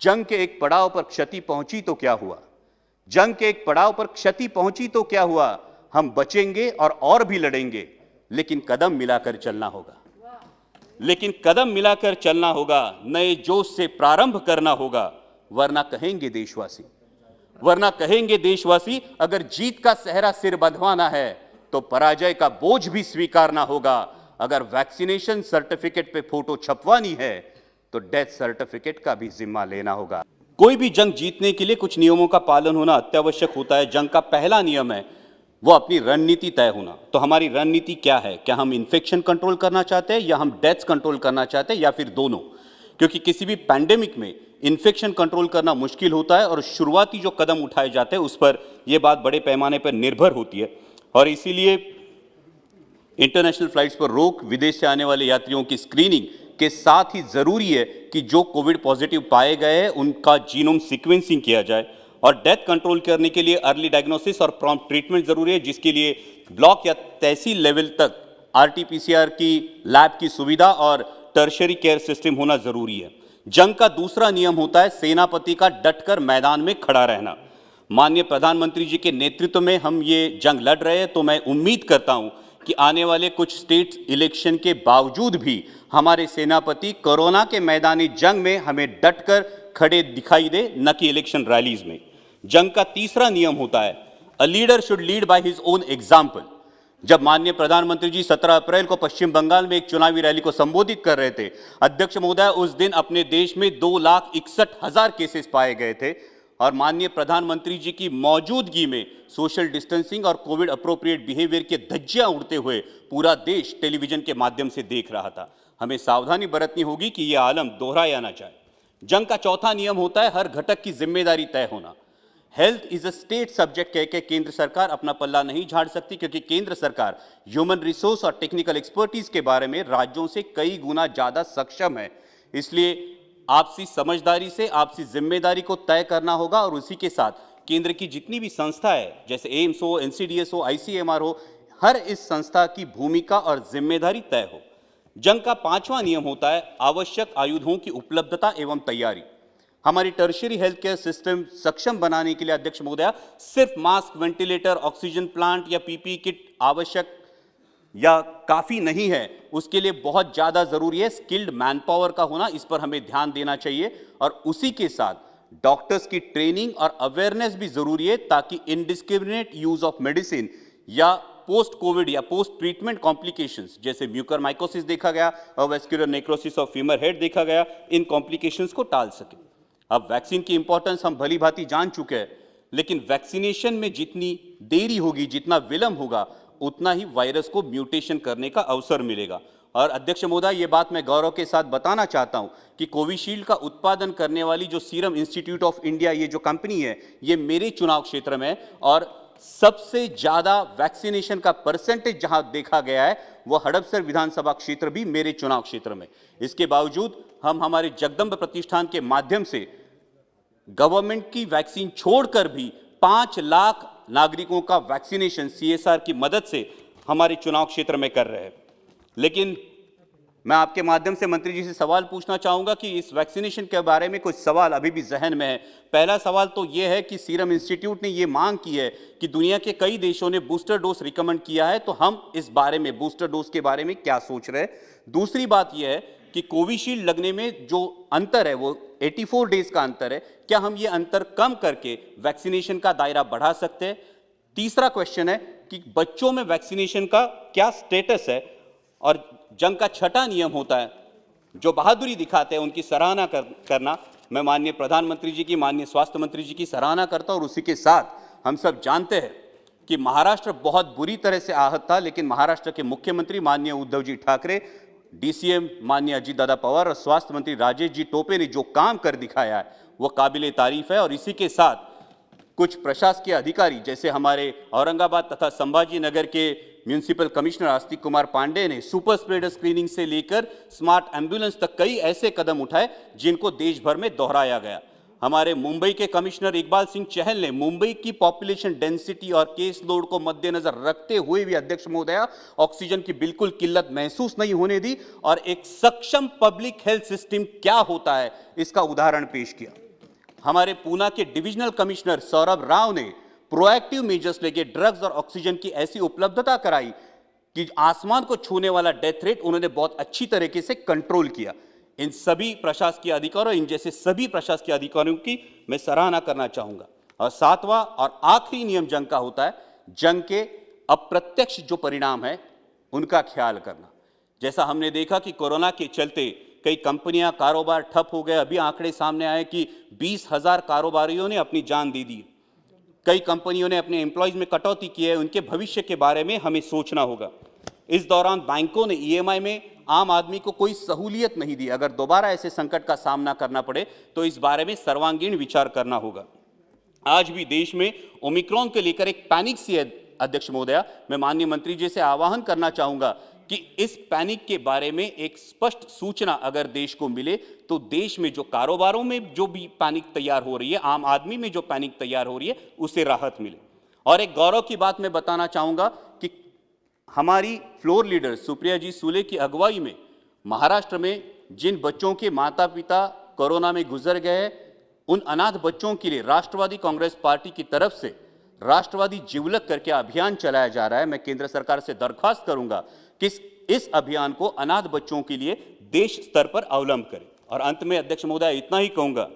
जंग के एक पड़ाव पर क्षति पहुंची तो क्या हुआ? जंग के एक पड़ाव पर क्षति पहुंची तो क्या हुआ? हम बचेंगे और भी लड़ेंगे, लेकिन कदम मिलाकर चलना होगा। कदम मिलाकर चलना होगा, नए जोश से प्रारंभ करना होगा, वरना कहेंगे देशवासी अगर जीत का सेहरा सिर बंधवाना है तो पराजय का बोझ भी स्वीकारना होगा। अगर वैक्सीनेशन सर्टिफिकेट पे फोटो छपवानी है तो डेथ सर्टिफिकेट का भी जिम्मा लेना होगा। कोई भी जंग जीतने के लिए कुछ नियमों का पालन होना अत्यावश्यक होता है। जंग का पहला नियम है वो अपनी रणनीति तय होना। तो हमारी रणनीति क्या है? क्या हम इन्फेक्शन कंट्रोल करना चाहते हैं या हम डेथ्स कंट्रोल करना चाहते हैं या फिर दोनों? क्योंकि किसी भी पैंडेमिक में इन्फेक्शन कंट्रोल करना मुश्किल होता है और शुरुआती जो कदम उठाए जाते हैं उस पर यह बात बड़े पैमाने पर निर्भर होती है। और इसीलिए इंटरनेशनल फ्लाइट्स पर रोक, विदेश से आने वाले यात्रियों की स्क्रीनिंग के साथ ही जरूरी है कि जो कोविड पॉजिटिव पाए गए हैं उनका जीनोम सीक्वेंसिंग किया जाए। और डेथ कंट्रोल करने के लिए अर्ली डायग्नोसिस और प्रॉम्प्ट ट्रीटमेंट जरूरी है, जिसके लिए ब्लॉक या तहसील लेवल तक आरटीपीसीआर की लैब की सुविधा और टर्शरी केयर सिस्टम होना जरूरी है। जंग का दूसरा नियम होता है सेनापति का डटकर मैदान में खड़ा रहना। माननीय प्रधानमंत्री जी के नेतृत्व में हम ये जंग लड़ रहे हैं, तो मैं उम्मीद करता हूं कि आने वाले कुछ स्टेट इलेक्शन के बावजूद भी हमारे सेनापति कोरोना के मैदानी जंग में हमें डटकर खड़े दिखाई दे, न कि इलेक्शन रैलीज में। जंग का तीसरा नियम होता है a leader should lead by his own example. जब माननीय प्रधानमंत्री जी 17 अप्रैल को पश्चिम बंगाल में एक चुनावी रैली को संबोधित कर रहे थे, अध्यक्ष महोदय, उस दिन अपने देश में 2,61,000 केसेस पाए गए थे और माननीय प्रधानमंत्री जी की मौजूदगी में सोशल डिस्टेंसिंग और कोविड अप्रोप्रिएट बिहेवियर के धज्जियां उड़ते हुए पूरा देश टेलीविजन के माध्यम से देख रहा था। हमें सावधानी बरतनी होगी कि यह आलम दोहराया ना जाए। जंग का चौथा नियम होता है हर घटक की जिम्मेदारी तय होना। Health is a state subject कह के केंद्र सरकार अपना पल्ला नहीं झाड़ सकती, क्योंकि केंद्र सरकार ह्यूमन रिसोर्स और टेक्निकल एक्सपर्टीज के बारे में राज्यों से कई गुना ज्यादा सक्षम है। इसलिए आपसी समझदारी से आपसी जिम्मेदारी को तय करना होगा और उसी के साथ केंद्र की जितनी भी संस्था है, जैसे एम्स हो, एनसीडीएस हो, आईसीएमआर हो, हर इस संस्था की भूमिका और जिम्मेदारी तय हो। जंग का पांचवा नियम होता है आवश्यक आयुधों की उपलब्धता एवं तैयारी। हमारी टर्शियरी हेल्थ केयर सिस्टम सक्षम बनाने के लिए अध्यक्ष महोदया सिर्फ मास्क, वेंटिलेटर, ऑक्सीजन प्लांट या पीपीई किट आवश्यक या काफी नहीं है, उसके लिए बहुत ज्यादा जरूरी है स्किल्ड मैन पावर का होना। इस पर हमें ध्यान देना चाहिए और उसी के साथ डॉक्टर्स की ट्रेनिंग और अवेयरनेस भी जरूरी है, ताकि इनडिस्क्रिमिनेट यूज ऑफ मेडिसिन या पोस्ट कोविड या पोस्ट ट्रीटमेंट कॉम्प्लिकेशंस जैसे म्यूकरमाइकोसिस देखा गया और vascular necrosis of femur head देखा गया, इन कॉम्प्लिकेशंस को टाल सके। अब वैक्सीन की इंपॉर्टेंस हम भली भांति जान चुके हैं, लेकिन वैक्सीनेशन में जितनी देरी होगी, जितना विलंब होगा, उतना ही वायरस को म्यूटेशन करने का अवसर मिलेगा। और अध्यक्ष महोदय, ये बात मैं गौरव के साथ बताना चाहता हूं कि कोविशील्ड का उत्पादन करने वाली जो सीरम इंस्टीट्यूट ऑफ इंडिया, ये जो कंपनी है, ये मेरे चुनाव क्षेत्र में और सबसे ज्यादा वैक्सीनेशन का परसेंटेज जहां देखा गया है वो हड़पसर विधानसभा क्षेत्र भी मेरे चुनाव क्षेत्र में। इसके बावजूद हम हमारे जगदम्ब प्रतिष्ठान के माध्यम से गवर्नमेंट की वैक्सीन छोड़कर भी 5 लाख नागरिकों का वैक्सीनेशन सीएसआर की मदद से हमारे चुनाव क्षेत्र में कर रहे हैं। लेकिन मैं आपके माध्यम से मंत्री जी से सवाल पूछना चाहूंगा कि इस वैक्सीनेशन के बारे में कुछ सवाल अभी भी जहन में है। पहला सवाल तो यह है कि सीरम इंस्टीट्यूट ने यह मांग की है कि दुनिया के कई देशों ने बूस्टर डोज रिकमेंड किया है, तो हम इस बारे में बूस्टर डोज के बारे में क्या सोच रहे हैं। दूसरी बात यह है कि कोविशील्ड लगने में जो अंतर है वो 84 डेज का अंतर है, क्या हम ये अंतर कम करके वैक्सीनेशन का दायरा बढ़ा सकते हैं। तीसरा क्वेश्चन है कि बच्चों में वैक्सीनेशन का क्या स्टेटस है। और जंग का छठा नियम होता है जो बहादुरी दिखाते हैं उनकी सराहना करना। मैं माननीय प्रधानमंत्री जी की, माननीय स्वास्थ्य मंत्री जी की सराहना करता हूं और उसी के साथ हम सब जानते हैं कि महाराष्ट्र बहुत बुरी तरह से आहत था, लेकिन महाराष्ट्र के मुख्यमंत्री माननीय उद्धव जी ठाकरे, डीसीएम माननीय अजीत दादा पवार और स्वास्थ्य मंत्री राजेश जी टोपे ने जो काम कर दिखाया है वो काबिले तारीफ है। और इसी के साथ कुछ प्रशासकीय अधिकारी जैसे हमारे औरंगाबाद तथा संभाजी नगर के म्यूनिसिपल कमिश्नर आस्तिक कुमार पांडे ने सुपर स्प्रेडर स्क्रीनिंग से लेकर स्मार्ट एम्बुलेंस तक कई ऐसे कदम उठाए जिनको देश भर में दोहराया गया। हमारे मुंबई के कमिश्नर इकबाल सिंह चहल ने मुंबई की पॉपुलेशन डेंसिटी और केस लोड को मद्देनजर रखते हुए भी अध्यक्ष महोदया ऑक्सीजन की बिल्कुल किल्लत महसूस नहीं होने दी और एक सक्षम पब्लिक हेल्थ सिस्टम क्या होता है इसका उदाहरण पेश किया। हमारे पूना के डिविजनल कमिश्नर सौरभ राव ने प्रोएक्टिव मेजर्स लेके ड्रग्स और ऑक्सीजन की ऐसी उपलब्धता कराई कि आसमान को छूने वाला डेथ रेट उन्होंने बहुत अच्छी तरीके से कंट्रोल किया। इन सभी प्रशासकीय अधिकारियों, इन जैसे सभी प्रशासकीय अधिकारियों की मैं सराहना करना चाहूंगा। और सातवां और आखिरी नियम जंग का होता है, जंग के अप्रत्यक्ष जो परिणाम है उनका ख्याल करना। जैसा हमने देखा कि कोरोना के चलते कई कंपनियां, कारोबार ठप हो गए। अभी आंकड़े सामने आए कि 20,000 कारोबारियों ने अपनी जान दे दी। कई कंपनियों ने अपने एम्प्लॉयज में कटौती की है। उनके भविष्य के बारे में हमें सोचना होगा। इस दौरान बैंकों ने ईएमआई में आम आदमी को कोई सहूलियत नहीं दी। अगर दोबारा ऐसे संकट का सामना करना पड़े तो इस बारे में सर्वांगीण विचार करना होगा। आज भी देश में ओमिक्रॉन को लेकर एक पैनिक सी है। अध्यक्ष महोदया, मैं माननीय मंत्री जी से आह्वान करना चाहूंगा कि इस पैनिक के बारे में एक स्पष्ट सूचना अगर देश को मिले तो देश में जो कारोबारों में जो भी पैनिक तैयार हो रही है, आम आदमी में जो पैनिक तैयार हो रही है, उसे राहत मिले। और एक गौरव की बात मैं बताना चाहूंगा कि हमारी फ्लोर लीडर सुप्रिया जी सुले की अगुवाई में महाराष्ट्र में जिन बच्चों के माता पिता कोरोना में गुजर गए, उन अनाथ बच्चों के लिए राष्ट्रवादी कांग्रेस पार्टी की तरफ से राष्ट्रवादी जिवलक करके अभियान चलाया जा रहा है। मैं केंद्र सरकार से दरख्वास्त करूंगा कि इस अभियान को अनाथ बच्चों के लिए देश स्तर पर अवलंब करें। और अंत में अध्यक्ष महोदय इतना ही कहूंगा